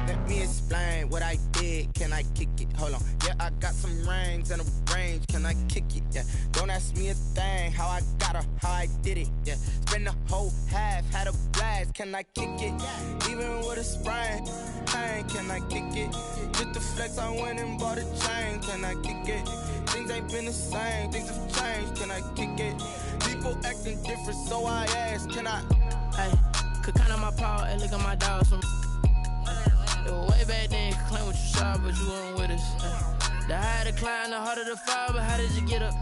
Let me explain what I did. Can I kick it? Hold on. Yeah, I got some rings and a range. Can I kick it? Yeah. Don't ask me a thing. How I got her, how I did it. Yeah. Spend the whole half, had a blast. Can I kick it? Even with a sprain, pain. Can I kick it? Just the flex, I went and bought a chain. Can I kick it? Things ain't been the same. Things have changed. Can I kick it? People acting different, so I asked. Can I? Hey, could count on my paw and look at my dog. Some way back then, could claim what you saw, but you weren't with us. The higher the climb, the harder the fall, but how did you get up?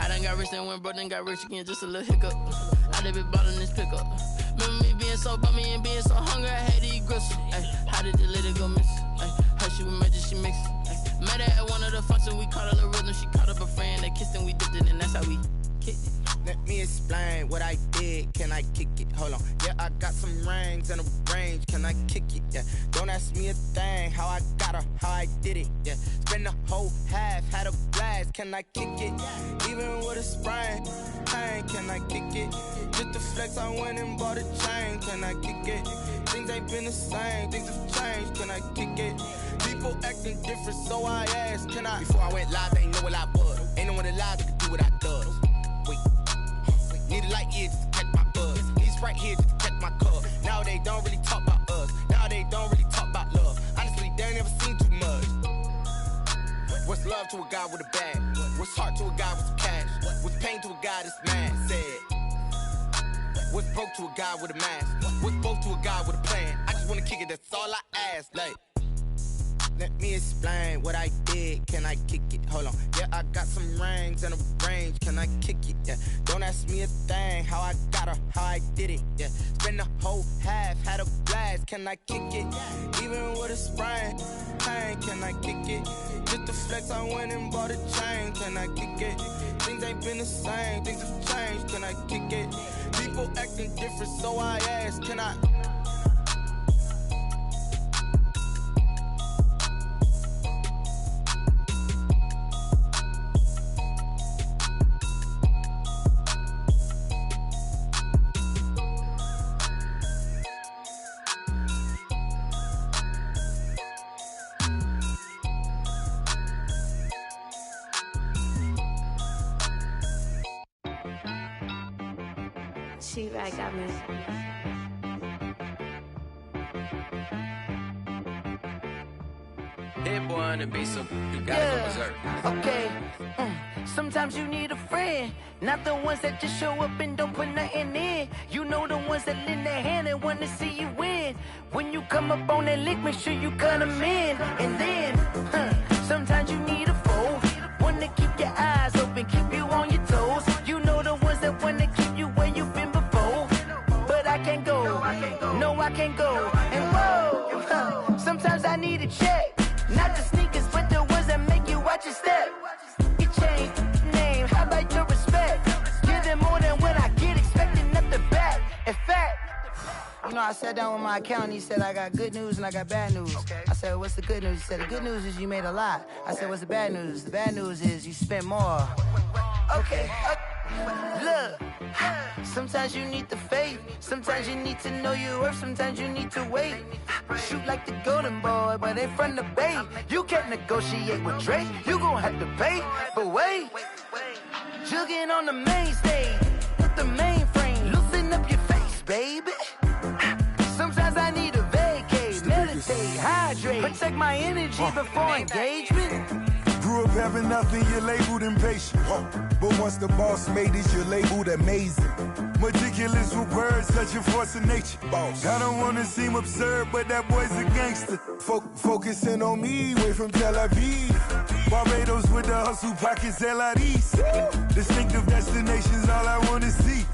I done got rich and went broke, then got rich again, just a little hiccup. I done been ballin' this pickup. Remember me being so bummy and being so hungry, I had to eat gristle. How did the lady go miss? Her she was magic, she mixed. Met her at one of the functions, we caught a little rhythm. She caught up a friend, they kissed and we dipped it, and that's how we kicked it. Let me explain what I did. Can I kick it? Hold on. Yeah, I got some rings and a range. Can I kick it? Yeah. Don't ask me a thing. How I got her, how I did it. Yeah. Spend the whole half, had a blast. Can I kick it? Even with a sprain, pain. Can I kick it? Just the flex, I went and bought a chain. Can I kick it? Things ain't been the same. Things have changed. Can I kick it? People acting different, so I asked. Can I? Before I went live, they ain't know what I was. Ain't no one alive that could do what I does. Wait. Need a light here just to catch my buzz. These right here just to catch my cup. Now they don't really talk about us. Now they don't really talk about love. Honestly, they ain't never seen too much. What's love to a guy with a bag? What's heart to a guy with some cash? What's pain to a guy that's mad? Said. What's broke to a guy with a mask? What's broke to a guy with a plan? I just wanna kick it, that's all I ask. Like, let me explain what I did. Can I kick it? Hold on. Yeah, I got some rings and a range. Can I kick it? Yeah. Don't ask me a thing. How I got her, how I did it. Yeah. Spend the whole half, had a blast. Can I kick it? Even with a sprain, pain. Can I kick it? Just the flex, I went and bought a chain. Can I kick it? Things ain't been the same. Things have changed. Can I kick it? People acting different, so I asked. Can I? She right got me. Hit boy on the beat, so you gotta go berserk. Okay. Sometimes you need a friend, not the ones that just show up and don't put nothing in. You know the ones that lend their hand and want to see you win. When you come up on that lick, make sure you cut them in. And then, sometimes you need a foe, one to keep your eyes open, keep you on your toes. You know the ones that want to keep you where you've been before. But I can't go, no I can't go. And whoa, sometimes I need a check, not the sneakers, but the ones that make you watch your step. You change name, how about your respect? Give them more than what I get, expect know, I sat down with my accountant. He said, I got good news and I got bad news. Okay. I said, what's the good news? He said, the good news is you made a lot. I said, what's the bad news? The bad news is you spent more. Okay. Look, sometimes you need the faith. Sometimes you need to know your worth. Sometimes you need to wait. Shoot like the golden boy, but in front of the bay. You can't negotiate with Drake. You gon' have to pay. But wait, jugging on the main stage. With the mainframe. Loosen up your face, baby. Sometimes I need a vacate. Meditate, hydrate. Protect my energy before engagement. Grew up having nothing, you're labeled impatient. But once the boss made it, you're labeled amazing. Meticulous with words, such a force of nature. I don't wanna seem absurd, but that boy's a gangster. Focusing on me, way from Tel Aviv. Barbados with the hustle pockets, LREs. Distinctive destinations, all I wanna see.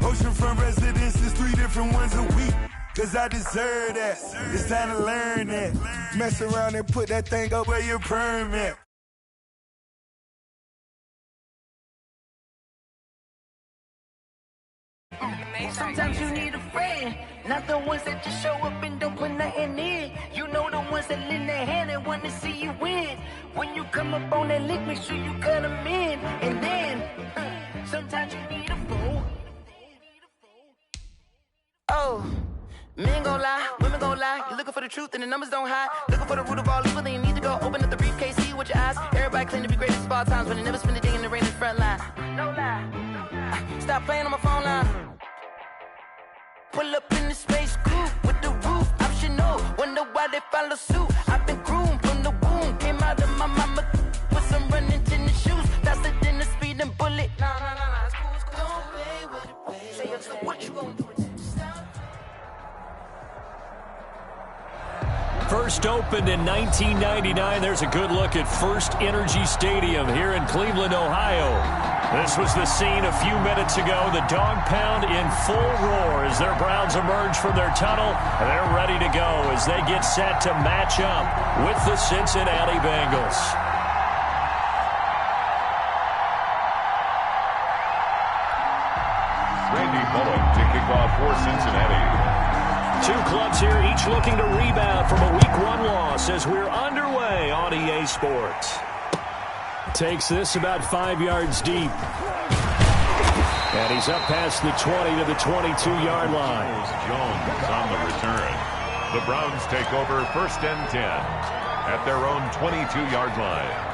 Oceanfront residences, 3 different ones a week. Cause I deserve that, it's time to learn that. Mess around and put that thing up where your permit. Sometimes you need a friend, not the ones that just show up and don't put nothing in. You know the ones that lend their hand and want to see you win. When you come up on that lick, make sure you cut them in. And then, sometimes you need a fool. Oh, men gon' lie, women gon' lie. You're looking for the truth and the numbers don't hide. Looking for the root of all evil, then you need to go open up the briefcase, see with your eyes. Everybody claim to be greatest of all times, but they never spend a day in the rain in the front line. No lie. Stop playing on my phone line. Pull up in the space coupe with the roof optional. Wonder why they follow suit. I've been groomed from the womb. Came out of my mama with some running tennis shoes. Faster than a speeding bullet. Nah, it's cool, it's cool. Don't pay what it pays. Say so what you gonna do with it? First opened in 1999. There's a good look at First Energy Stadium here in Cleveland, Ohio. This was the scene a few minutes ago. The dog pound in full roar as their Browns emerge from their tunnel. And they're ready to go as they get set to match up with the Cincinnati Bengals. Randy Bullock to kick off for Cincinnati. 2 clubs here, each looking to rebound from a Week 1 loss as we're underway on EA Sports. Takes this about 5 yards deep. And he's up past the 20 to the 22-yard line. Jones on the return. The Browns take over 1st and 10 at their own 22-yard line.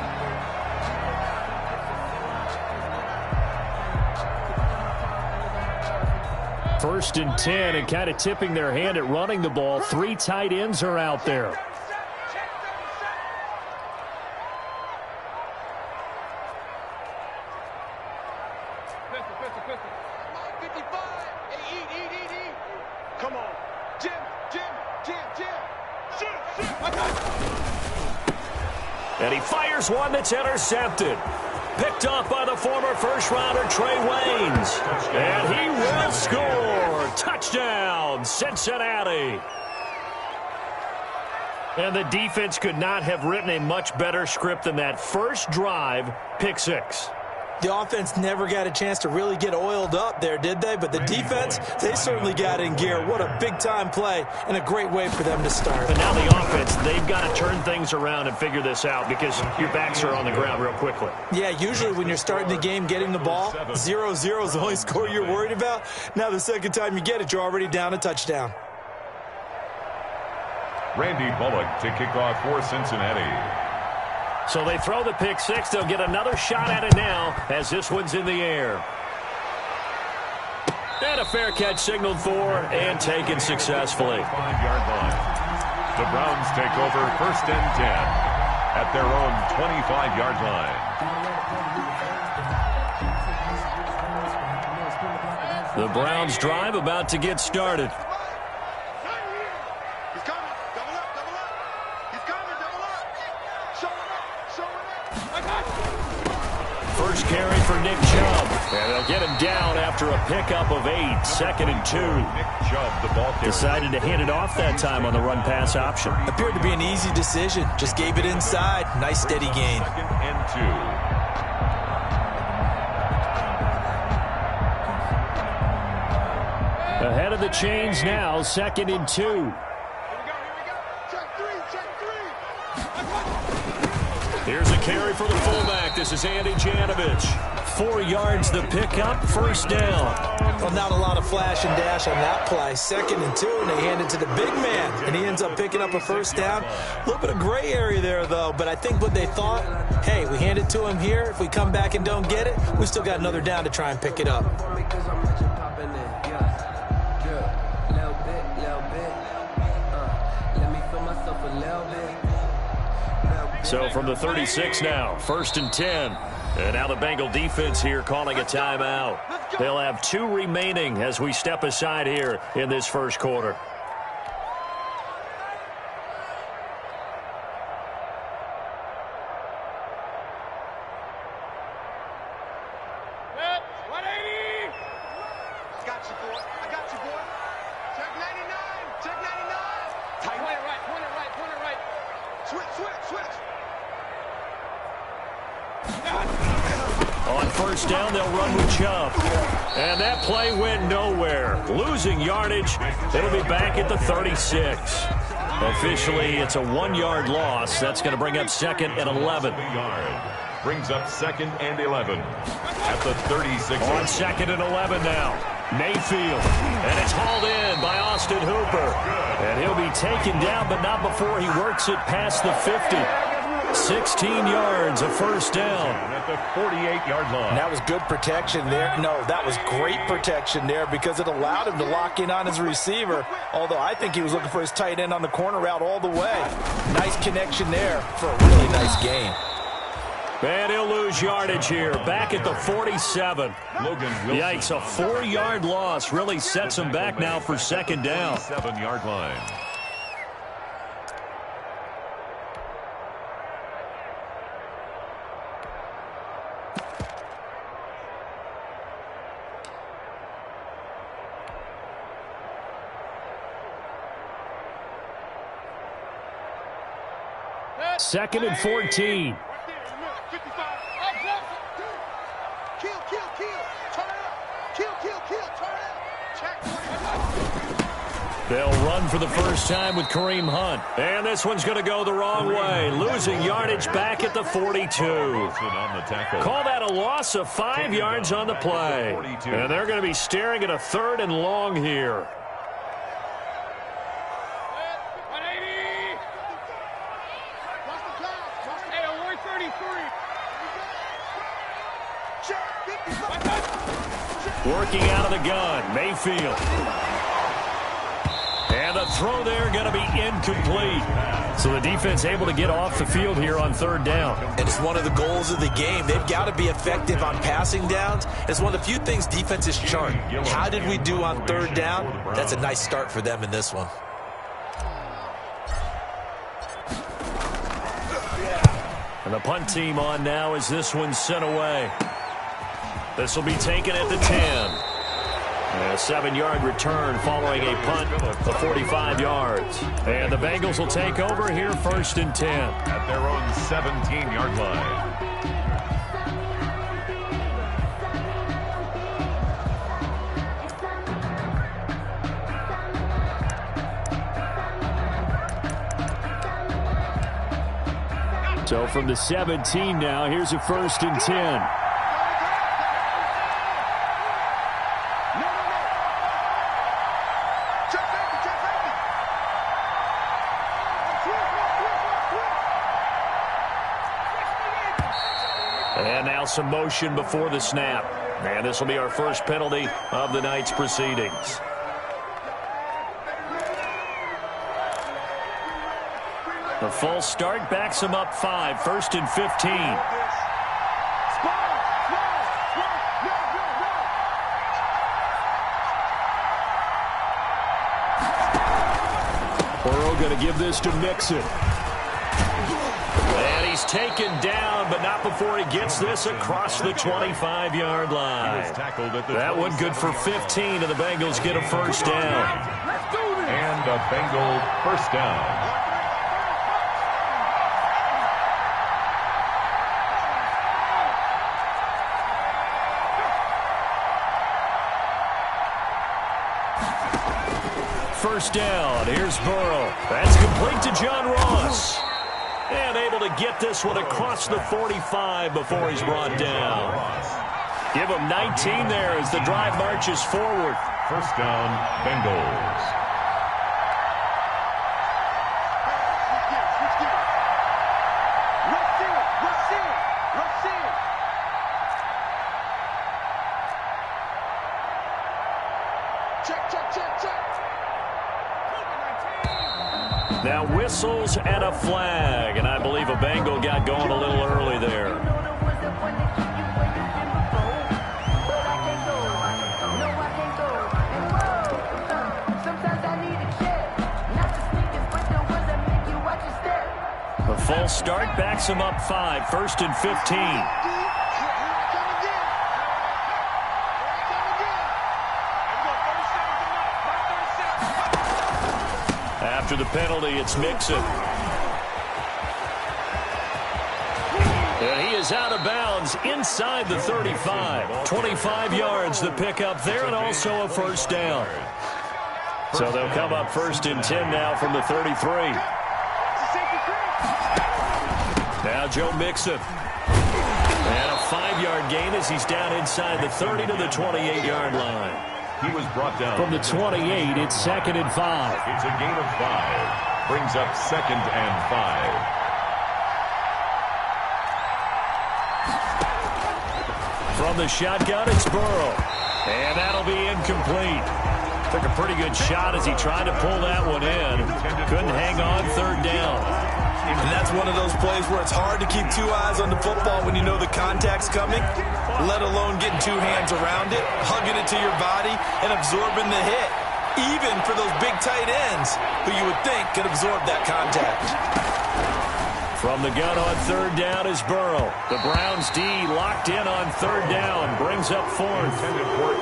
First and 10, and kind of tipping their hand at running the ball. 3 tight ends are out there. Come on. Jim. And he fires one that's intercepted. Picked off by the former first-rounder Trey Waynes. And he will score. Touchdown, Cincinnati. And the defense could not have written a much better script than that. First drive, pick 6. The offense never got a chance to really get oiled up there, did they? But the defense, they certainly got in gear. What a big-time play and a great way for them to start. And now the offense, they've got to turn things around and figure this out because your backs are on the ground real quickly. Yeah, usually when you're starting the game getting the ball, 0-0 is the only score you're worried about. Now the second time you get it, you're already down a touchdown. Randy Bullock to kick off for Cincinnati. So they throw the pick 6. They'll get another shot at it now as this one's in the air. And a fair catch signaled for and taken successfully. 5-yard line. The Browns take over 1st and 10 at their own 25-yard line. The Browns drive about to get started. First carry for Nick Chubb. And they'll get him down after a pickup of 8. 2nd and 2. Nick Chubb, the ball carrier. Decided to hand it off that time on the run-pass option. Appeared to be an easy decision. Just gave it inside. Nice steady gain. 2nd and 2. Ahead of turn the chains now, 2nd and 2. Here's a carry for the fullback. This is Andy Janovich. 4 yards the pickup, 1st down. Well, not a lot of flash and dash on that play. 2nd and 2, and they hand it to the big man, and he ends up picking up a 1st down. A little bit of gray area there, though, but I think what they thought, hey, we hand it to him here. If we come back and don't get it, we still got another down to try and pick it up. So from the 36 now, 1st and 10. And now the Bengal defense here calling a timeout. They'll have 2 remaining as we step aside here in this 1st quarter. On 1st down, they'll run with Chubb. And that play went nowhere. Losing yardage. It'll be back at the 36. Officially, it's a 1-yard loss. That's going to bring up 2nd and 11. Brings up 2nd and 11 at the 36. On 2nd and 11 now. Mayfield. And it's hauled in by Austin Hooper. And he'll be taken down, but not before he works it past the 50. 16 yards, a 1st down. At the 48-yard line. And that was good protection there. No, that was great protection there because it allowed him to lock in on his receiver, although I think he was looking for his tight end on the corner route all the way. Nice connection there for a really nice gain. And he'll lose yardage here, back at the 47. Yikes, a 4-yard loss really sets him back now for 2nd down. 7-yard line. Second and 14. They'll run for the 1st time with Kareem Hunt. And this one's going to go the wrong way. Losing yardage back at the 42. Call that a loss of 5 yards on the play. And they're going to be staring at a 3rd and long here. Working out of the gun, Mayfield. And the throw there going to be incomplete. So the defense able to get off the field here on 3rd down. And it's one of the goals of the game. They've got to be effective on passing downs. It's one of the few things defenses chart. How did we do on 3rd down? That's a nice start for them in this one. And the punt team on now as this one's sent away. This will be taken at the 10. And a 7-yard return following a punt of 45 yards. And the Bengals will take over here 1st and 10. At their own 17-yard line. So from the 17 now, here's a 1st and 10. And now some motion before the snap. And this will be our first penalty of the night's proceedings. The false start backs him up 5, 1st and 15. Burrow going to give this to Mixon. And he's taken down, but not before he gets this across the 25-yard line. That one good for 15, and the Bengals get a 1st down. And a Bengal 1st down. first down. Here's Burrow. That's complete to John Ross. And able to get this one across the 45 before he's brought down. Give him 19 there as the drive marches forward. First down, Bengals. Now whistles and a flag, and I believe a Bengal got going a little early there. A full start backs him up 5, 1st and 15. After the penalty, it's Mixon. And he is out of bounds inside the 35. 25 yards the pickup there, and also a first down. So they'll come up 1st and 10 now from the 33. Now Joe Mixon. And a 5-yard gain as he's down inside the 30 to the 28-yard line. He was brought down. From the 28, it's 2nd and 5. It's a gain of 5. Brings up 2nd and 5. From the shotgun, it's Burrow. And that'll be incomplete. Took a pretty good shot as he tried to pull that one in. Couldn't hang on 3rd down. And that's one of those plays where it's hard to keep 2 eyes on the football when you know the contact's coming, let alone getting 2 hands around it, hugging it to your body, and absorbing the hit, even for those big tight ends who you would think could absorb that contact. From the gun on 3rd down is Burrow. The Browns D locked in on 3rd down, brings up 4th.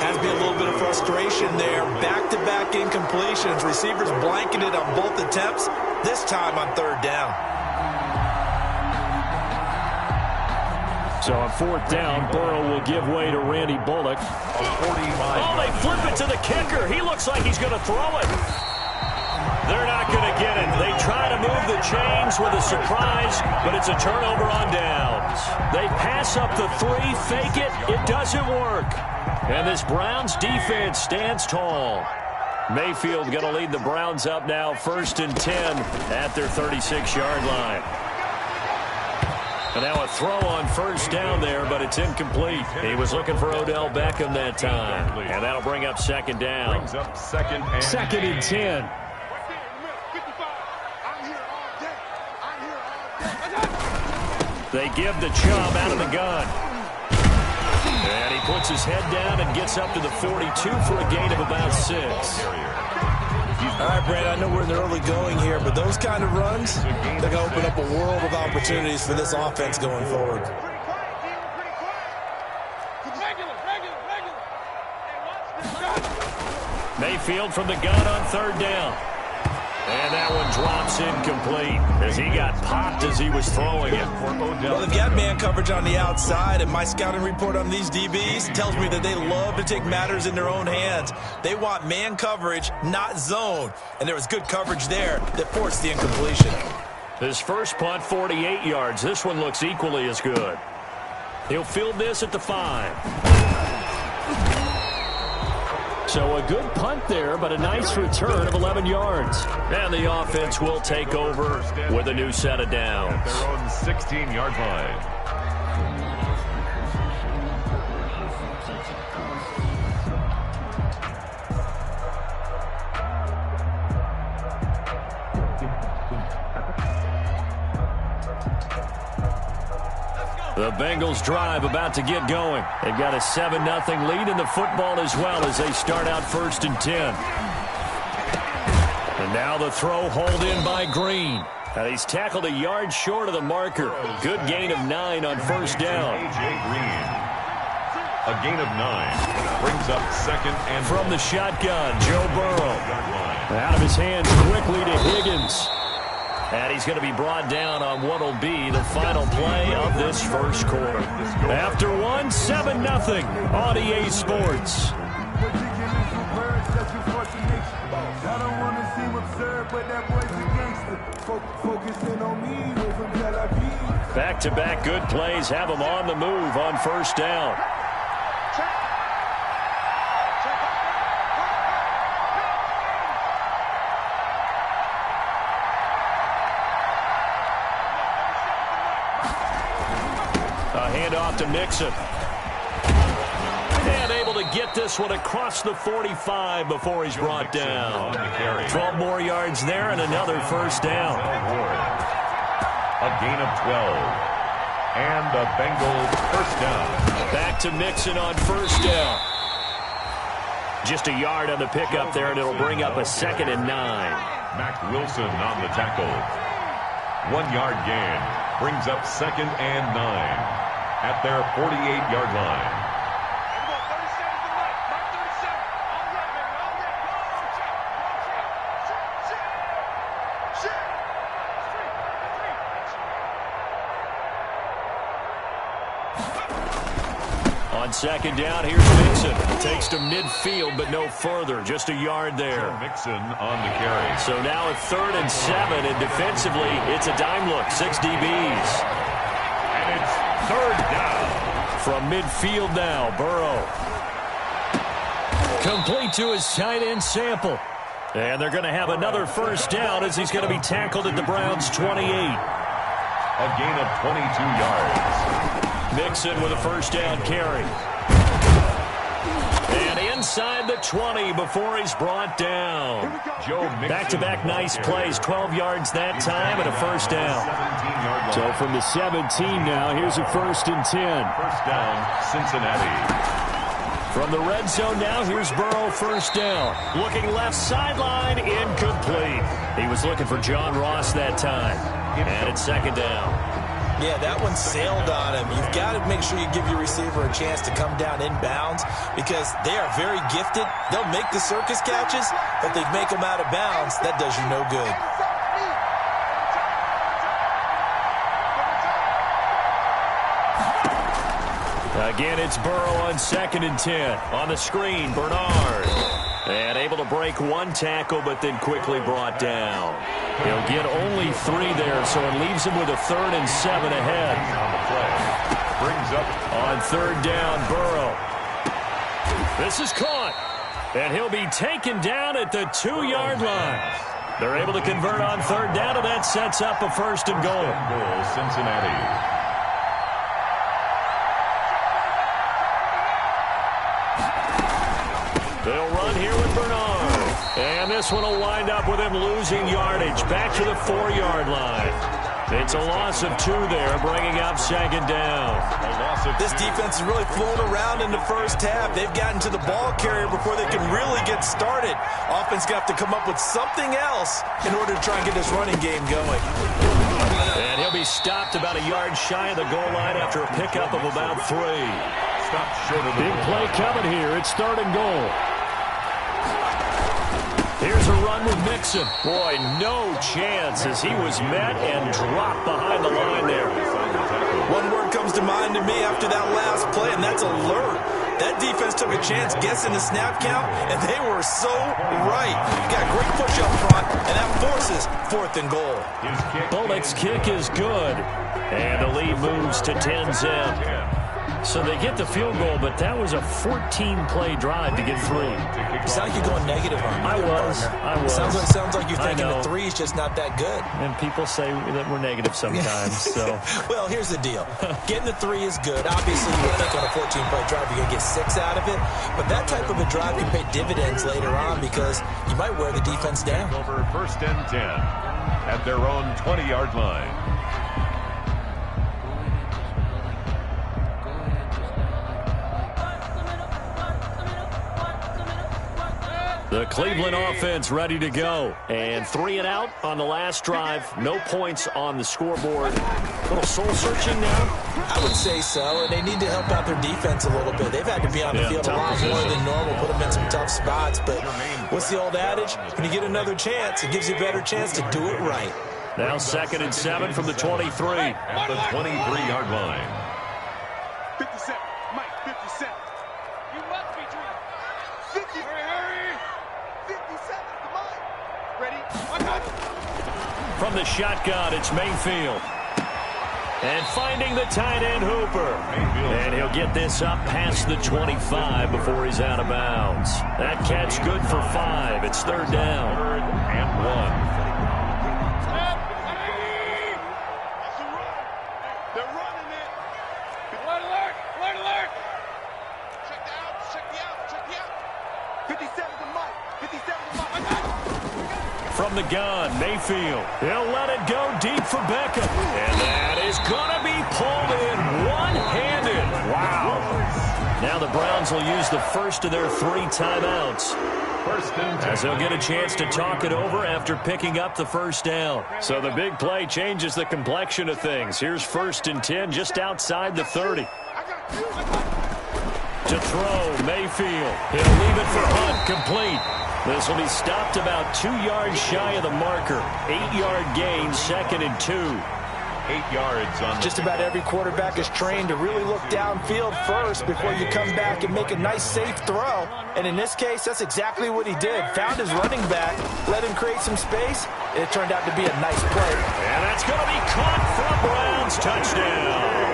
Has to be a little bit of frustration there. Back-to-back incompletions. Receivers blanketed on both attempts, this time on 3rd down. So on 4th down, Burrow will give way to Randy Bullock. Oh, they flip it to the kicker. He looks like he's going to throw it. They're not going to get it. They try to move the chains with a surprise, but it's a turnover on downs. They pass up the 3, fake it. It doesn't work. And this Browns defense stands tall. Mayfield going to lead the Browns up now 1st and 10 at their 36-yard line. And now a throw on 1st down there, but it's incomplete. He was looking for Odell Beckham that time. And that'll bring up 2nd down. Brings up 2nd and 2nd and 10. They give the Chubb out of the gun. And he puts his head down and gets up to the 42 for a gain of about 6. All right, Brad, I know we're in the early going here, but those kind of runs, they're going to open up a world of opportunities for this offense going forward. Mayfield from the gun on 3rd down. And that one drops incomplete as he got popped as he was throwing it. Well, they've got man coverage on the outside, and my scouting report on these DBs tells me that they love to take matters in their own hands. They want man coverage, not zone. And there was good coverage there that forced the incompletion. His first punt, 48 yards. This one looks equally as good. He'll field this at the 5. So a good punt there, but a nice return of 11 yards. And the offense will take over with a new set of downs. At their own 16-yard line. The Bengals drive about to get going. They've got a 7-0 lead in the football as well as they start out 1st and 10. And now the throw hauled in by Green. And he's tackled a yard short of the marker. Good gain of 9 on 1st down. A.J. Green. A gain of 9. Brings up 2nd and from the shotgun, Joe Burrow. Out of his hands quickly to Higgins. And he's going to be brought down on what will be the final play of this first quarter. After one, 7-0 on EA Sports. absurd, but that boy's a gangster. Focusing on me, way from Tel Aviv. Back-to-back good plays have them on the move on first down. A handoff to Mixon. And able to get this one across the 45 before he's brought down. 12 more yards there and another first down. A gain of 12. And a Bengals first down. Back to Mixon on first down. Just a yard on the pickup there, and it'll bring up a 2nd and 9. Mac Wilson on the tackle. 1 yard gain. Brings up 2nd and 9 at their 48-yard line. On 2nd down, here's Mixon. Takes to midfield, but no further. Just a yard there. Mixon on the carry. So now a 3rd and 7, and defensively, it's a dime look. 6 DBs. And it's 3rd down. From midfield now, Burrow. Complete to his tight end Sample. And they're going to have another first down as he's going to be tackled at the Browns' 28. A gain of 22 yards. Mixon with a first down carry. And inside the 20 before he's brought down. Back-to-back nice plays. 12 yards that time and a first down. So from the 17 now, here's a 1st and 10. First down, Cincinnati. From the red zone now, here's Burrow, first down. Looking left sideline, incomplete. He was looking for John Ross that time. And it's 2nd down. Yeah, that one sailed on him. You've got to make sure you give your receiver a chance to come down inbounds because they are very gifted. They'll make the circus catches, but they make them out of bounds. That does you no good. Again, it's Burrow on 2nd and 10. On the screen, Bernard. And able to break one tackle, but then quickly brought down. He'll get only 3 there, so it leaves him with a 3rd and 7 ahead. On the play. Brings up on 3rd down, Burrow. This is caught. And he'll be taken down at the 2-yard line. They're able to convert on 3rd down, and that sets up a 1st and goal. Cincinnati. They'll run here with Bernard. And this one will wind up with him losing yardage. Back to the 4-yard line. It's a loss of 2 there, bringing up 2nd down. This defense is really flown around in the first half. They've gotten to the ball carrier before they can really get started. Offense got to come up with something else in order to try and get this running game going. And he'll be stopped about a yard shy of the goal line after a pickup of about 3. Stopped short of the big play coming here. It's 3rd and goal. Here's a run with Mixon. Boy, no chance as he was met and dropped behind the line there. One word comes to mind to me after that last play, and that's alert. That defense took a chance guessing the snap count, and they were so right. Got a great push up front, and that forces 4th and goal. Bullock's kick is good, and the lead moves to 10-zip. So they get the field goal, but that was a 14-play drive to get through. You sound like you're going negative on me. I was. Sounds like you're thinking the 3 is just not that good. And people say that we're negative sometimes. So, well, here's the deal. Getting the 3 is good. Obviously, you would think on a 14-play drive you're going to get 6 out of it. But that type of a drive can pay dividends later on because you might wear the defense down. Over 1st and 10 at their own 20-yard line. The Cleveland offense ready to go. And 3 and out on the last drive. No points on the scoreboard. A little soul-searching now? I would say so, and they need to help out their defense a little bit. They've had to be on the field a lot more than normal, put them in some tough spots. But what's the old adage? When you get another chance, it gives you a better chance to do it right. Now 2nd and 7 from the 23. At the 23-yard line. 57. Mike, 57. You must be dreaming. 50. Hurry. 57. Come on. Ready? From the shotgun, it's Mayfield. And finding the tight end Hooper. And he'll get this up past the 25 before he's out of bounds. That catch good for 5. It's third down. 3rd and 1. They're running it. Alert, alert, alert, alert. Check the out, check the out, check the out. 57 to Mike, 57 to Mike. From the gun, Mayfield. He'll let it go deep for Beckham. And that is going to be pulled in one-handed. Wow. Now the Browns will use the first of their 3 timeouts, as they'll get a chance to talk it over after picking up the first down. So the big play changes the complexion of things. Here's 1st and 10 just outside the 30. To throw, Mayfield. He'll leave it for Hunt, complete. This will be stopped about 2 yards shy of the marker. 8-yard gain, 2nd and 2. 8 yards on just about every quarterback is trained to really look downfield first before you come back and make a nice, safe throw. And in this case, that's exactly what he did. Found his running back, let him create some space, and it turned out to be a nice play. And that's going to be caught for Browns touchdown.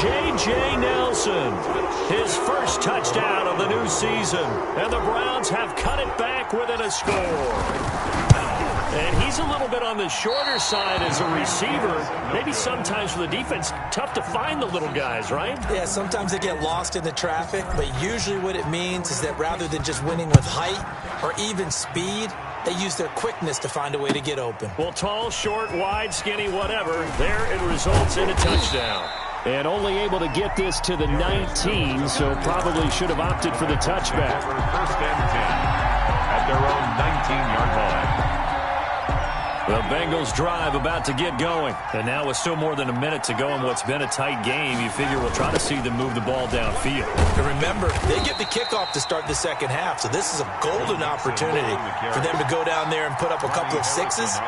J.J. Nelson, his first touchdown of the new season. And the Browns have cut it back within a score. And he's a little bit on the shorter side as a receiver. Maybe sometimes for the defense, tough to find the little guys, right? Yeah, sometimes they get lost in the traffic, but usually what it means is that rather than just winning with height or even speed, they use their quickness to find a way to get open. Well, tall, short, wide, skinny, whatever, there it results in a touchdown. And only able to get this to the 19, so probably should have opted for the touchback. 1st and 10 at their own 19-yard line. The Bengals drive about to get going. And now with still more than a minute to go in what's been a tight game, you figure we'll try to see them move the ball downfield. And remember, they get the kickoff to start the second half, so this is a golden opportunity for them to go down there and put up a couple of sixes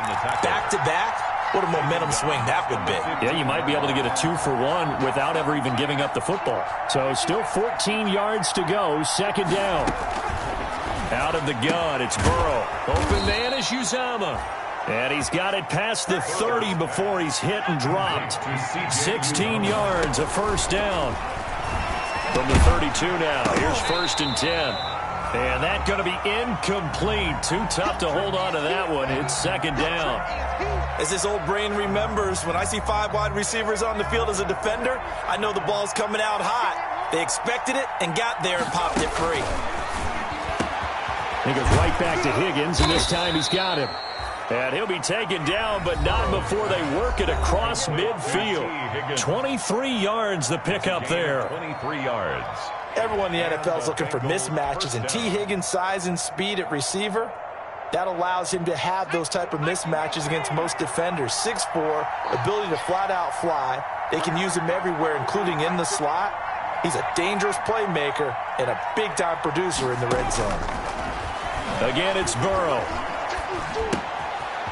back-to-back. What a momentum swing that would be. Yeah, you might be able to get a 2-for-1 without ever even giving up the football. So still 14 yards to go, 2nd down. Out of the gun, it's Burrow. Open man is Uzomah. And he's got it past the 30 before he's hit and dropped. 16 yards, a 1st down. From the 32 now, here's 1st and 10. And that's going to be incomplete. Too tough to hold on to that one. It's 2nd down. As this old brain remembers, when I see 5 wide receivers on the field as a defender, I know the ball's coming out hot. They expected it and got there and popped it free. He goes right back to Higgins, and this time he's got him. And he'll be taken down, but not before they work it across midfield. 23 yards the pickup there. 23 yards. Everyone in the NFL is looking for mismatches, and T. Higgins' size and speed at receiver, that allows him to have those type of mismatches against most defenders. 6'4", ability to flat-out fly. They can use him everywhere, including in the slot. He's a dangerous playmaker and a big-time producer in the red zone. Again, it's Burrow.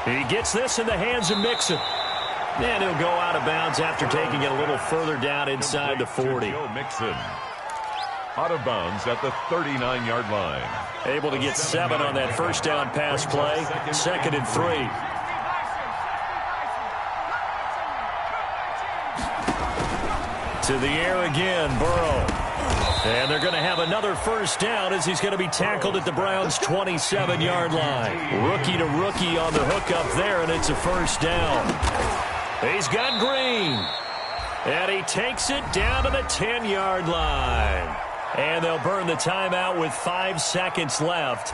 He gets this in the hands of Mixon. And he'll go out of bounds after taking it a little further down inside the 40. Mixon out of bounds at the 39-yard line. Able to get 7 on that 1st down pass play. 2nd and 3. To the air again, Burrow. And they're going to have another 1st down as he's going to be tackled at the Browns' 27-yard line. Rookie to rookie on the hook up there, and it's a 1st down. He's got Green. And he takes it down to the 10-yard line. And they'll burn the timeout with 5 seconds left.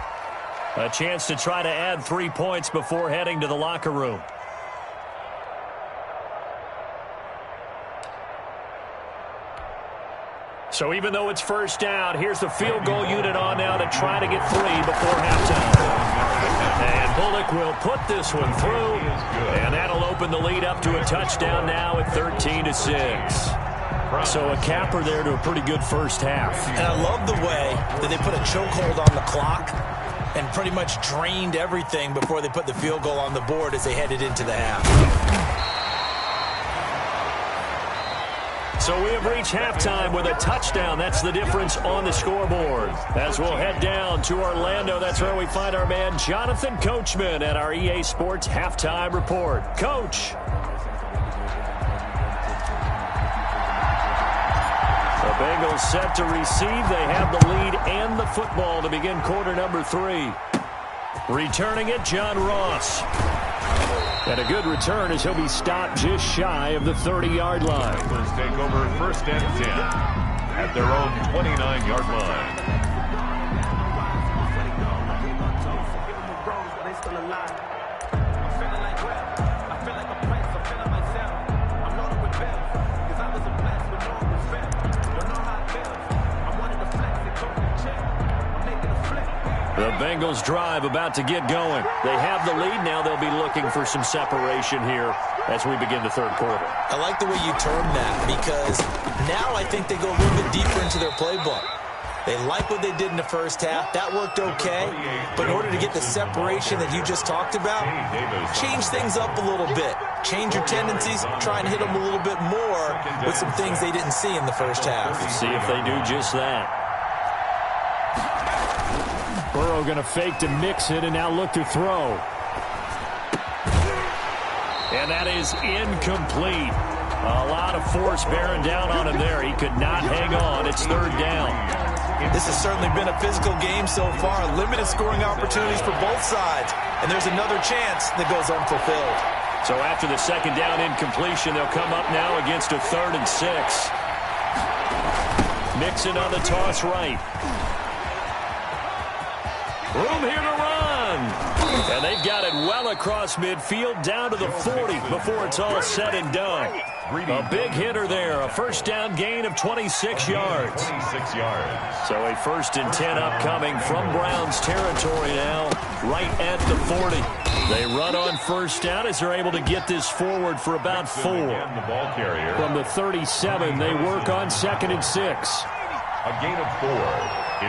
A chance to try to add 3 points before heading to the locker room. So even though it's 1st down, here's the field goal unit on now to try to get 3 before halftime. And Bullock will put this one through, and that'll open the lead up to a touchdown now at 13-6. So a capper there to a pretty good 1st half. And I love the way that they put a chokehold on the clock and pretty much drained everything before they put the field goal on the board as they headed into the half. So we have reached halftime with a touchdown. That's the difference on the scoreboard. As we'll head down to Orlando, that's where we find our man Jonathan Coachman at our EA Sports Halftime Report. Coach. The Bengals set to receive. They have the lead and the football to begin quarter number 3. Returning it, John Ross. And a good return as he'll be stopped just shy of the 30-yard line. Bengals take over first and 10 at their own 29-yard line. The Bengals drive about to get going. They have the lead. Now they'll be looking for some separation here as we begin the third quarter. I like the way you term that because now I think they go a little bit deeper into their playbook. They like what they did in the first half. That worked okay. But in order to get the separation that you just talked about, change things up a little bit. Change your tendencies. Try and hit them a little bit more with some things they didn't see in the first half. See if they do just that. Burrow going to fake to mix it and now look to throw. And that is incomplete. A lot of force bearing down on him there. He could not hang on. It's third down. This has certainly been a physical game so far. Limited scoring opportunities for both sides. And there's another chance that goes unfulfilled. So after the second down incompletion, they'll come up now against a 3rd and 6. Mixon on the toss right. Room here to run. And they've got it well across midfield down to the 40 before it's all said and done. A big hitter there. A first down gain of 26 yards. 26 yards. So a 1st and 10 upcoming from Browns territory now, right at the 40. They run on first down as they're able to get this forward for about 4. The ball carrier. From the 37, they work on 2nd and 6. A gain of 4.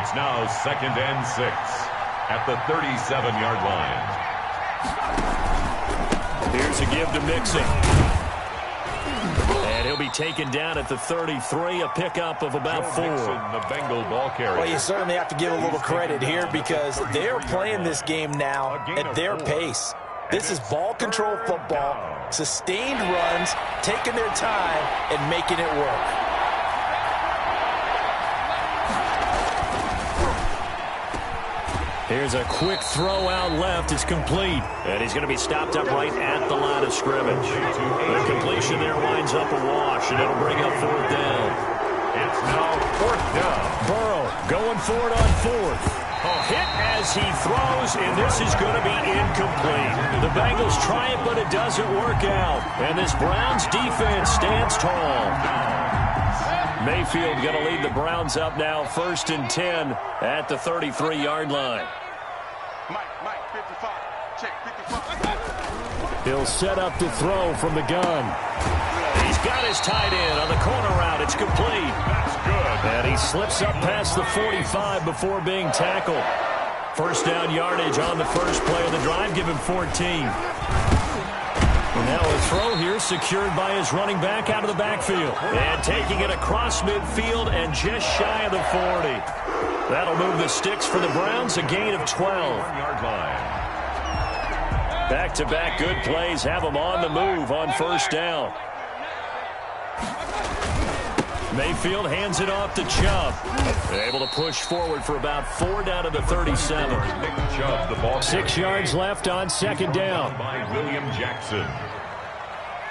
It's now 2nd and 6 at the 37-yard line. Here's a give to Mixon. And he'll be taken down at the 33, a pickup of about 4. Mixon, the Bengal ball carrier. Well, you certainly have to give a little credit here because they're playing this game now at their pace. This is ball control football, sustained runs, taking their time, and making it work. Here's a quick throw out left. It's complete. And he's going to be stopped up right at the line of scrimmage. The completion there winds up a wash, and it'll bring up 4th down. It's now 4th down. Burrow going for it on 4th. A hit as he throws, and this is going to be incomplete. The Bengals try it, but it doesn't work out. And this Browns defense stands tall. Mayfield going to lead the Browns up now, 1st and 10 at the 33-yard line. Mike, 55. Check, 55. He'll set up to throw from the gun. He's got his tight end on the corner route. It's complete. That's good. And he slips up past the 45 before being tackled. First down yardage on the first play of the drive. Give him 14. And now a throw here secured by his running back out of the backfield. And taking it across midfield and just shy of the 40. That'll move the sticks for the Browns, a gain of 12. Yard line. Back-to-back good plays have them on the move on first down. Mayfield hands it off to Chubb. Able to push forward for about 4 down to the 37. Chubb, the ball 6 yards left on 2nd down. By William Jackson.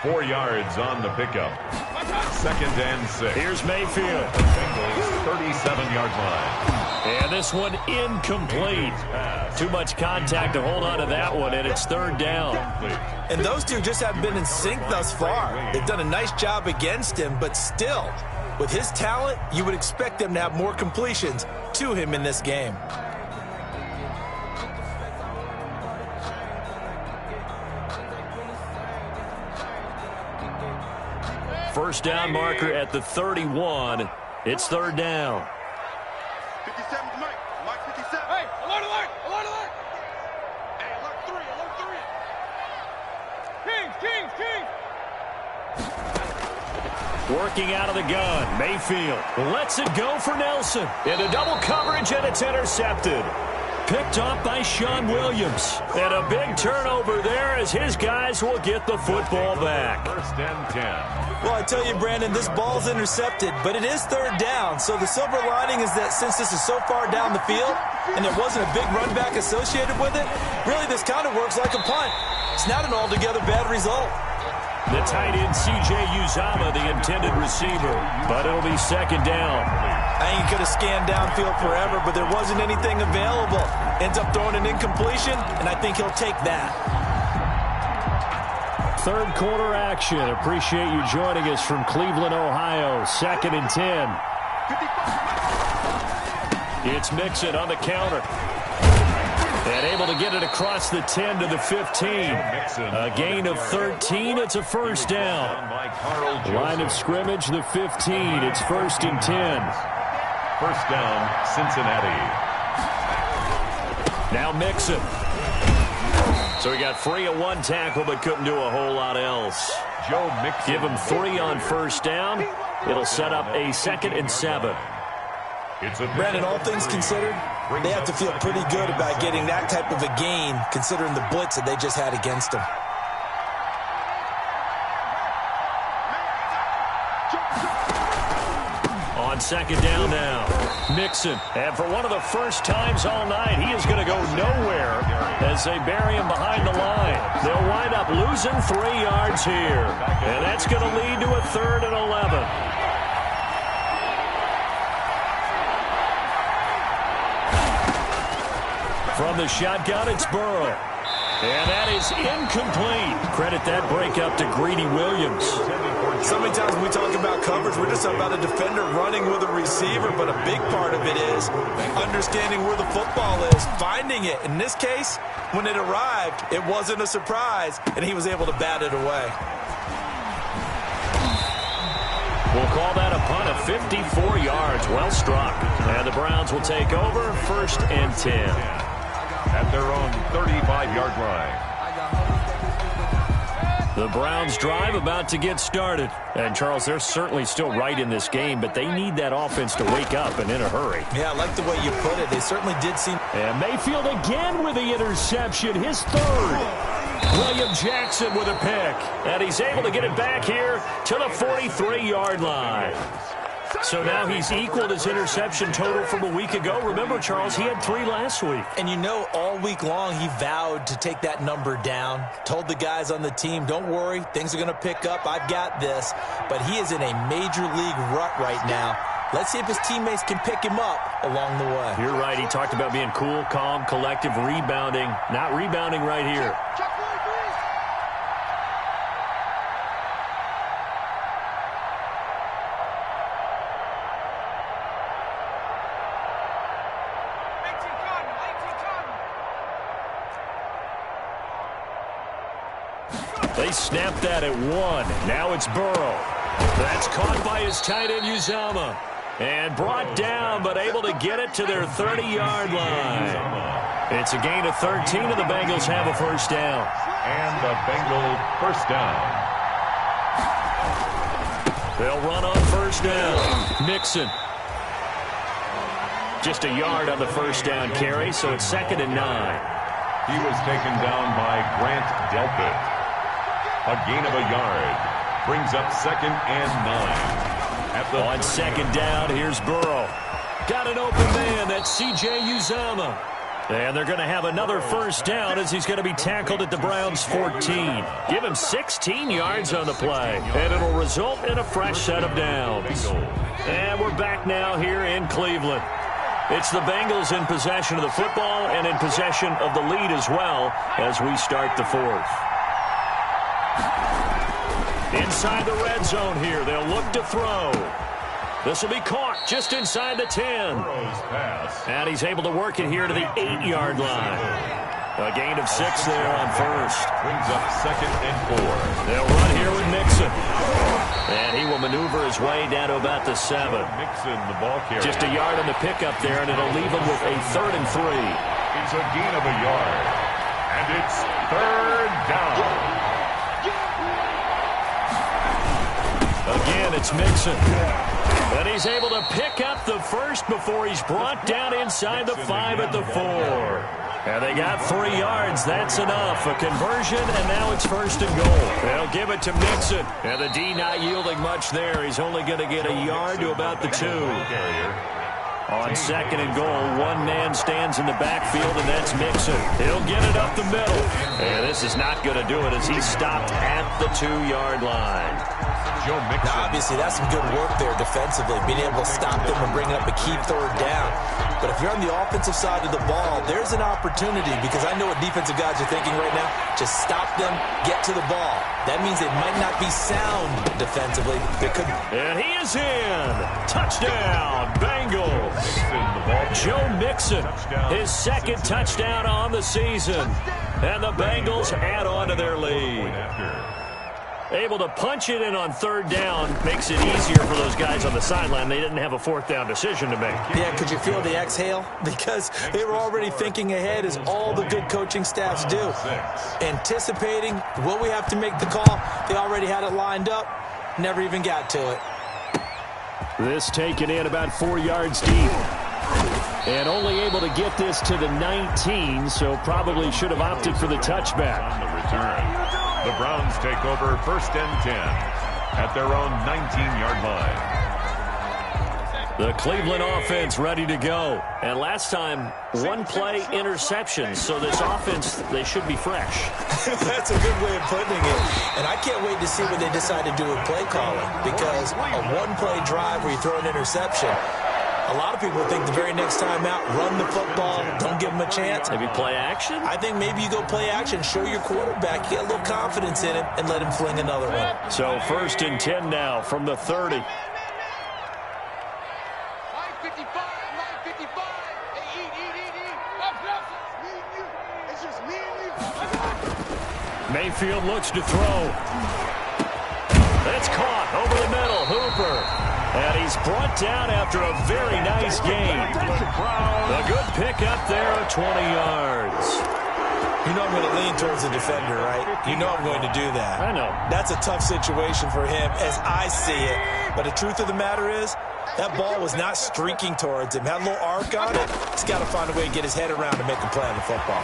4 yards on the pickup. 2nd and 6. Here's Mayfield. Bengals 37-yard line. And this one incomplete. Too much contact to hold on to that one, and it's 3rd down. And those two just haven't been in sync thus far. They've done a nice job against him, but still, with his talent, you would expect them to have more completions to him in this game. First down marker at the 31. It's 3rd down. 57 to Mike. Mike 57. Hey, alert, alert, alert, alert. Hey, alert 3, alert 3. Kings. Working out of the gun, Mayfield lets it go for Nelson. Into double coverage, and it's intercepted. Picked up by Sean Williams. And a big turnover there as his guys will get the football back. First and 10. Well, I tell you, Brandon, this ball's intercepted, but it is third down. So the silver lining is that since this is so far down the field and there wasn't a big run back associated with it, really this kind of works like a punt. It's not an altogether bad result. The tight end, C.J. Uzama, the intended receiver, but it'll be second down. I think he could have scanned downfield forever, but there wasn't anything available. Ends up throwing an incompletion, and I think he'll take that. Third quarter action. Appreciate you joining us from Cleveland, Ohio. Second and 10. It's Mixon on the counter. And able to get it across the 10 to the 15. A gain of 13. It's a first down. Line of scrimmage, the 15. It's first and 10. First down, Cincinnati. Now Mixon. So he got free of one tackle but couldn't do a whole lot else. Joe Mixon. Give him 3 on first down. It'll set up a second and 7. Brandon, all things considered, they have to feel pretty good about getting that type of a gain considering the blitz that they just had against them. On second down now, Mixon. And for one of the first times all night, he is going to go nowhere as they bury him behind the line. They'll wind up losing 3 yards here. And that's going to lead to a 3rd and 11. From the shotgun, it's Burrow. And that is incomplete. Credit that break up to Greedy Williams. So many times when we talk about coverage, we're just about a defender running with a receiver, but a big part of it is understanding where the football is, finding it. In this case, when it arrived, it wasn't a surprise, and he was able to bat it away. We'll call that a punt of 54 yards. Well struck. And the Browns will take over, first and 10. At their own 35-yard line. The Browns drive about to get started. And, Charles, they're certainly still right in this game, but they need that offense to wake up and in a hurry. Yeah, I like the way you put it. They certainly did seem... And Mayfield again with the interception, his 3rd. William Jackson with a pick. And he's able to get it back here to the 43-yard line. So now he's equaled his interception total from a week ago. Remember, Charles, he had 3 last week. And you know, all week long he vowed to take that number down. Told the guys on the team, don't worry, things are going to pick up. I've got this. But he is in a major league rut right now. Let's see if his teammates can pick him up along the way. You're right. He talked about being cool, calm, collective, rebounding. Not rebounding right here. They snapped that at 1. Now it's Burrow. That's caught by his tight end, Uzama. And brought down, but able to get it to their 30-yard line. It's a gain of 13, and the Bengals have a first down. And the Bengal first down. They'll run on first down. Mixon. Just a yard on the first down carry, so it's second and 9. He was taken down by Grant Delpit. A gain of a yard. Brings up second and 9. On second down, here's Burrow. Got an open man. That's C.J. Uzama. And they're going to have another first down as he's going to be tackled at the Browns' 14. Give him 16 yards on the play. And it'll result in a fresh set of downs. And we're back now here in Cleveland. It's the Bengals in possession of the football and in possession of the lead as well as we start the 4th. Inside the red zone here, they'll look to throw. This will be caught just inside the 10. And he's able to work it here to the 8-yard line. A gain of 6 there on first. Brings up second and 4. They'll run here with Mixon. And he will maneuver his way down to about the 7. Mixon, the ball carrier. Just a yard on the pickup there, and it'll leave him with a 3rd and 3. It's a gain of a yard. And it's 3rd down. A again. It's Mixon. And he's able to pick up the first before he's brought down inside the 5 at the 4. And they got 3 yards. That's enough. A conversion, and now it's 1st and goal. They'll give it to Mixon. And the D not yielding much there. He's only going to get a yard to about the 2. On 2nd and goal, one man stands in the backfield, and that's Mixon. He'll get it up the middle. And this is not going to do it as he's stopped at the 2-yard line. Now, obviously, that's some good work there defensively, being able to stop them and bring up a key 3rd down. But if you're on the offensive side of the ball, there's an opportunity, because I know what defensive guys are thinking right now. Just stop them, get to the ball. That means they might not be sound defensively. They could. And he is in. Touchdown, Bengals. Joe Mixon, his 2nd touchdown on the season. And the Bengals add on to their lead. Able to punch it in on 3rd down makes it easier for those guys on the sideline. They didn't have a 4th down decision to make. Yeah, could you feel the exhale? Because they were already thinking ahead, as all the good coaching staffs do. Anticipating, will we have to make the call? They already had it lined up. Never even got to it. This taken in about 4 yards deep. And only able to get this to the 19, so probably should have opted for the touchback. On the return, the Browns take over 1st and 10 at their own 19-yard line. The Cleveland offense ready to go. And last time, 1-play interception, so this offense, they should be fresh. That's a good way of putting it. And I can't wait to see what they decide to do with play calling, because a 1-play drive where you throw an interception, a lot of people think the very next time out, run the football, don't give them a chance. Maybe play action? I think maybe you go play action, show your quarterback, get a little confidence in him, and let him fling another one. So 1st and 10 now from the 30. 9:55. It's just me and you. Mayfield looks to throw. That's caught over the middle. Hooper. And he's brought down after a very nice game. A good pickup there of 20 yards. You know I'm going to lean towards the defender, right? You know I'm going to do that. I know. That's a tough situation for him as I see it. But the truth of the matter is, that ball was not streaking towards him. Had a little arc on it. He's got to find a way to get his head around to make a play on the football.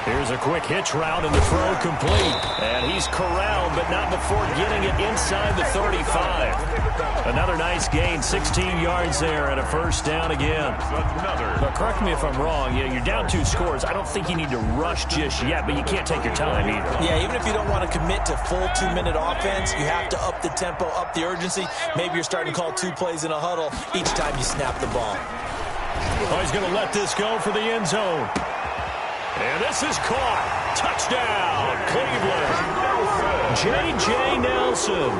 Here's a quick hitch route and the throw complete. And he's corralled, but not before getting it inside the 35. Another nice gain, 16 yards there and a 1st down again. But correct me if I'm wrong, you're down 2 scores. I don't think you need to rush just yet, but you can't take your time either. Yeah, even if you don't want to commit to full 2-minute offense, you have to up the tempo, up the urgency. Maybe you're starting to call 2 plays in a huddle each time you snap the ball. Oh, he's going to let this go for the end zone. And this is caught. Touchdown, Cleveland. J.J. Nelson,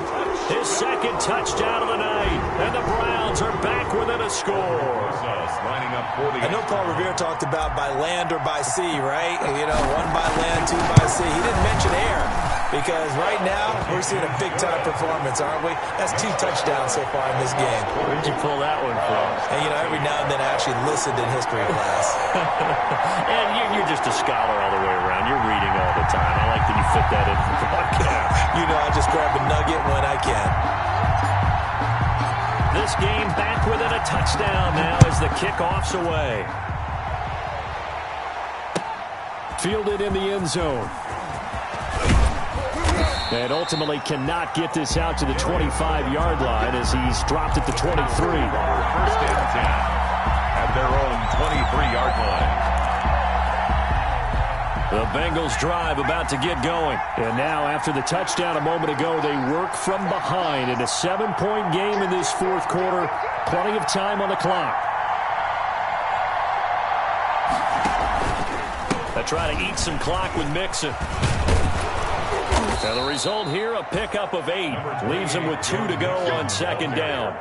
his 2nd touchdown of the night. And the Browns are back within a score. I know Paul Revere talked about by land or by sea, right? You know, 1 by land, 2 by sea. He didn't mention air, because right now we're seeing a big-time performance, aren't we? That's 2 touchdowns so far in this game. Where'd you pull that one from? And, you know, every now and then I actually listened in history class. And you're just a scholar all the way around. You're reading all the time. I like that you fit that into the podcast. You know, I just grab a nugget when I can. This game back within a touchdown now as the kickoff's away. Fielded in the end zone. And ultimately cannot get this out to the 25-yard line as he's dropped at the 23. 1st and 10 at their own 23-yard line. The Bengals drive about to get going. And now, after the touchdown a moment ago, they work from behind in a 7-point game in this 4th quarter. Plenty of time on the clock. They try to eat some clock with Mixon. Now the result here, a pickup of 8. Leaves them with 2 to go on 2nd down.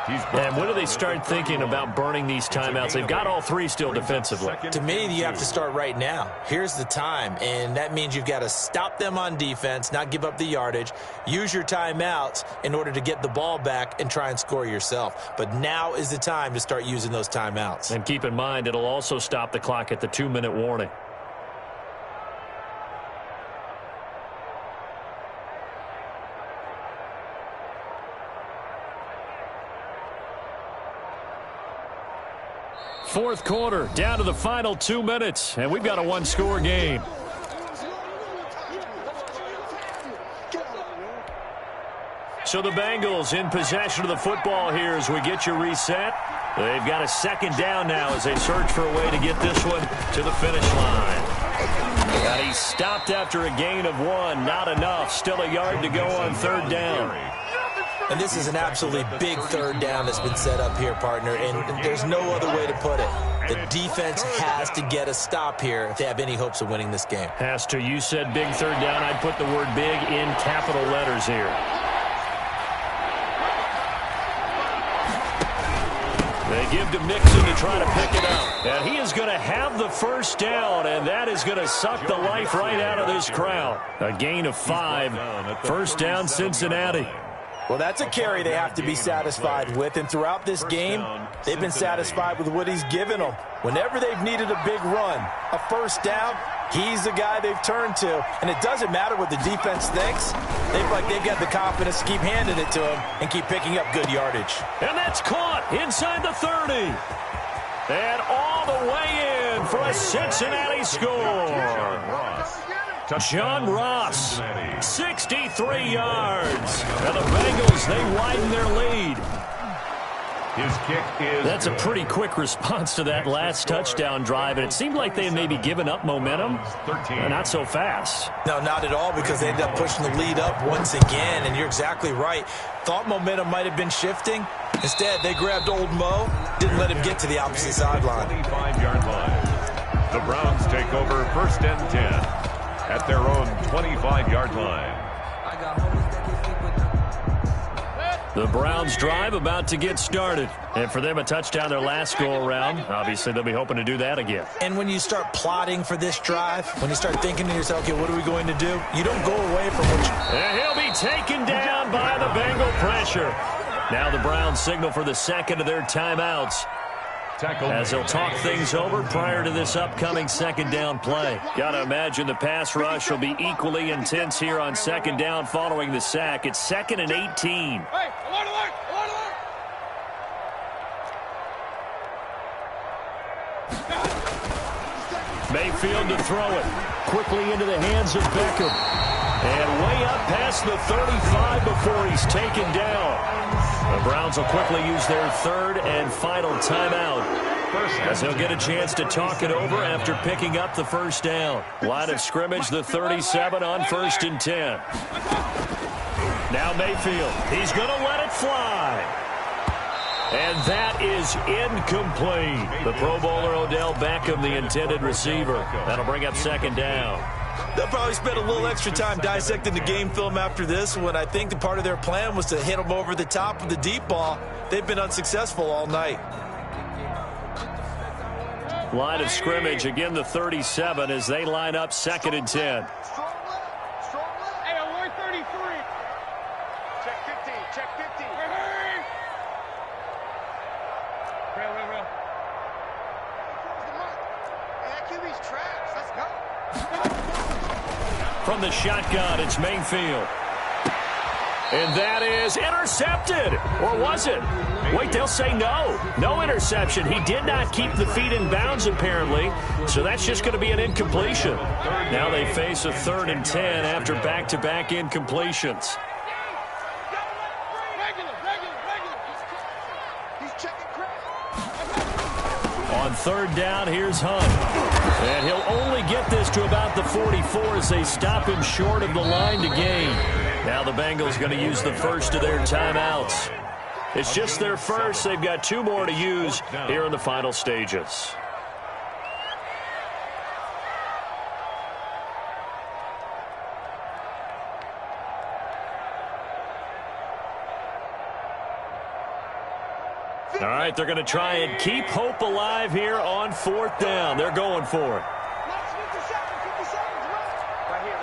And when do they start thinking about burning these timeouts? They've got all 3 still defensively. To me, you have to start right now. Here's the time, and that means you've got to stop them on defense, not give up the yardage, use your timeouts in order to get the ball back and try and score yourself. But now is the time to start using those timeouts. And keep in mind, it'll also stop the clock at the 2-minute warning. fourth quarter, down to the final 2 minutes, and we've got a one-score game. So the Bengals in possession of the football here as we get you reset. They've got a second down now as they search for a way to get this one to the finish line. And he stopped after a gain of 1. Not enough. Still a yard to go on third down. And this is an absolutely big third down that's been set up here, partner, and there's no other way to put it. The defense has to get a stop here if they have any hopes of winning this game. Has to. You said big third down. I'd put the word big in capital letters here. They give to Mixon to try to pick it up. And he is going to have the first down, and that is going to suck the life right out of this crowd. A gain of 5. First down, Cincinnati. Well, that's a carry they have to be satisfied with, and throughout this game, they've been satisfied with what he's given them. Whenever they've needed a big run, a first down, he's the guy they've turned to. And it doesn't matter what the defense thinks. They feel like they've got the confidence to keep handing it to him and keep picking up good yardage. And that's caught inside the 30. And all the way in for a Cincinnati score. John Ross, 63 yards. And the Bengals, they widen their lead. His kick is That's a pretty quick response to that last touchdown drive, and it seemed like they had maybe given up momentum. Not so fast. No, not at all, because they ended up pushing the lead up once again, and you're exactly right. Thought momentum might have been shifting. Instead, they grabbed old Mo, didn't let him get to the opposite sideline. 25-yard line. The Browns take over first and 10 at their own 25-yard line. The Browns drive about to get started. And for them, a touchdown their last go-around. Obviously, they'll be hoping to do that again. And when you start plotting for this drive, when you start thinking to yourself, okay, what are we going to do? You don't go away from what you... And he'll be taken down by the Bengal pressure. Now the Browns signal for the second of their timeouts as they'll talk things over prior to this upcoming second down play. Got to imagine the pass rush will be equally intense here on second down following the sack. It's 2nd and 18. Hey, alert, alert, alert, alert. Mayfield to throw it. Quickly into the hands of Beckham. And way up past the 35 before he's taken down. The Browns will quickly use their third and final timeout as they'll get a chance to talk it over after picking up the first down. Line of scrimmage, the 37 on 1st and 10. Now Mayfield. He's going to let it fly. And that is incomplete. The Pro Bowler Odell Beckham, the intended receiver. That'll bring up second down. They'll probably spend a little extra time dissecting the game film after this one. I think the part of their plan was to hit them over the top with the deep ball. They've been unsuccessful all night. Line of scrimmage, again the 37 as they line up 2nd and 10. Hey, alert 33. Check 15, check 15. Hey. Real. Hey, that QB's trash. Let's go. From the shotgun, it's Mayfield. And that is intercepted. Or was it? Wait, they'll say no. No interception. He did not keep the feet in bounds, apparently. So that's just going to be an incompletion. Now they face a 3rd and 10 after back-to-back incompletions. On third down, here's Hunt. And he'll only get this to about the 44 as they stop him short of the line to gain. Now the Bengals going to use the first of their timeouts. It's just their first. They've got 2 more to use here in the final stages. All right, they're going to try and keep hope alive here on 4th down. They're going for it. Right here.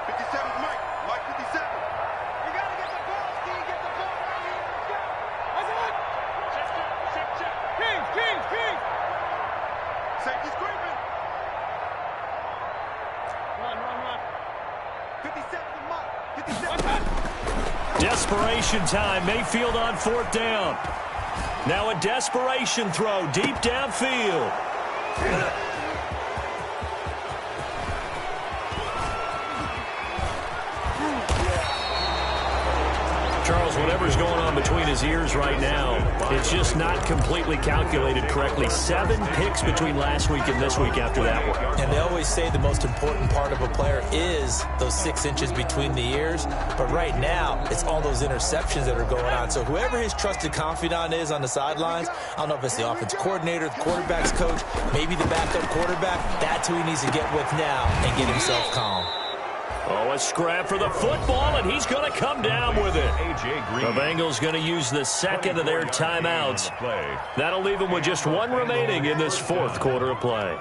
57's Mike. Mike 57. You got to get the ball, Steve. Get the ball right here. Let's go. That's it. Check. King. Safety's creeping. Run. 57's Mike. 57. Desperation time. Mayfield on 4th down. Now a desperation throw deep downfield. Charles, whatever's going on between his ears right now, it's just not completely calculated correctly. 7 picks between last week and this week after that one. And they always say the most important part of a player is those 6 inches between the ears. But right now, it's all those interceptions that are going on. So whoever his trusted confidant is on the sidelines, I don't know if it's the offensive coordinator, the quarterback's coach, maybe the backup quarterback, that's who he needs to get with now and get himself calm. Oh, a scrap for the football, and he's going to come down with it. The Bengals going to use the second of their timeouts. That'll leave them with just 1 remaining in this 4th quarter of play.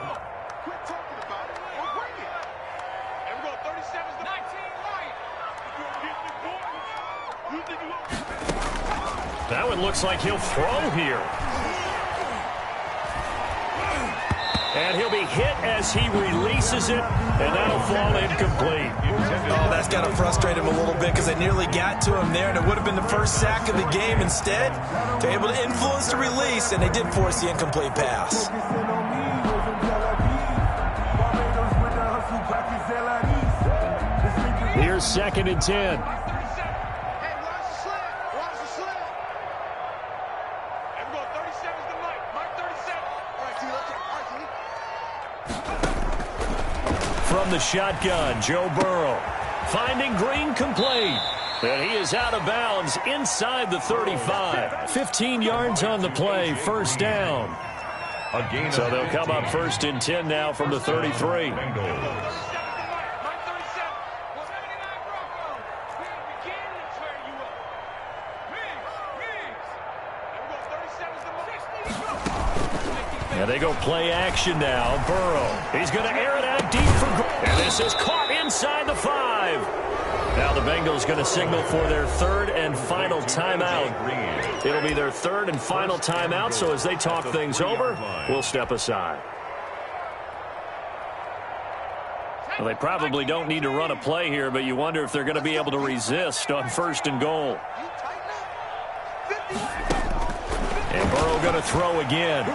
That one looks like he'll throw here. And he'll be hit as he releases it, and that'll fall incomplete. Oh, that's got to frustrate him a little bit because they nearly got to him there, and it would have been the first sack of the game. Instead, they're able to influence the release, and they did force the incomplete pass. Here's 2nd and 10. From the shotgun, Joe Burrow finding Green complete. And he is out of bounds inside the 35. 15 yards on the play, first down. So they'll come up 1st and 10 now from the 33. And they go play action now. Burrow, he's going to air it out deep for Green. And this is caught inside the 5. Now the Bengals going to signal for their 3rd and final timeout. It'll be their 3rd and final timeout, so as they talk things over, we'll step aside. Well, they probably don't need to run a play here, but you wonder if they're going to be able to resist on 1st and goal. And Burrow going to throw again.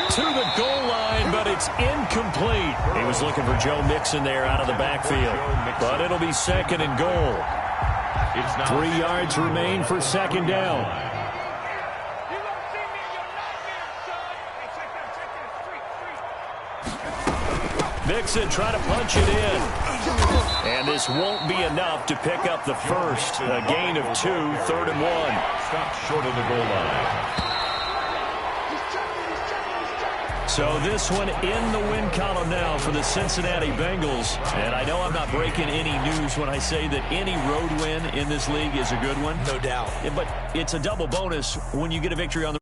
To the goal line, but it's incomplete. He was looking for Joe Mixon there out of the backfield. But it'll be 2nd and goal. 3 yards remain for 2nd down. Mixon trying to punch it in. And this won't be enough to pick up the first. A gain of 2, 3rd and 1. Stop short of the goal line. So this one in the win column now for the Cincinnati Bengals. And I know I'm not breaking any news when I say that any road win in this league is a good one. No doubt. But it's a double bonus when you get a victory on the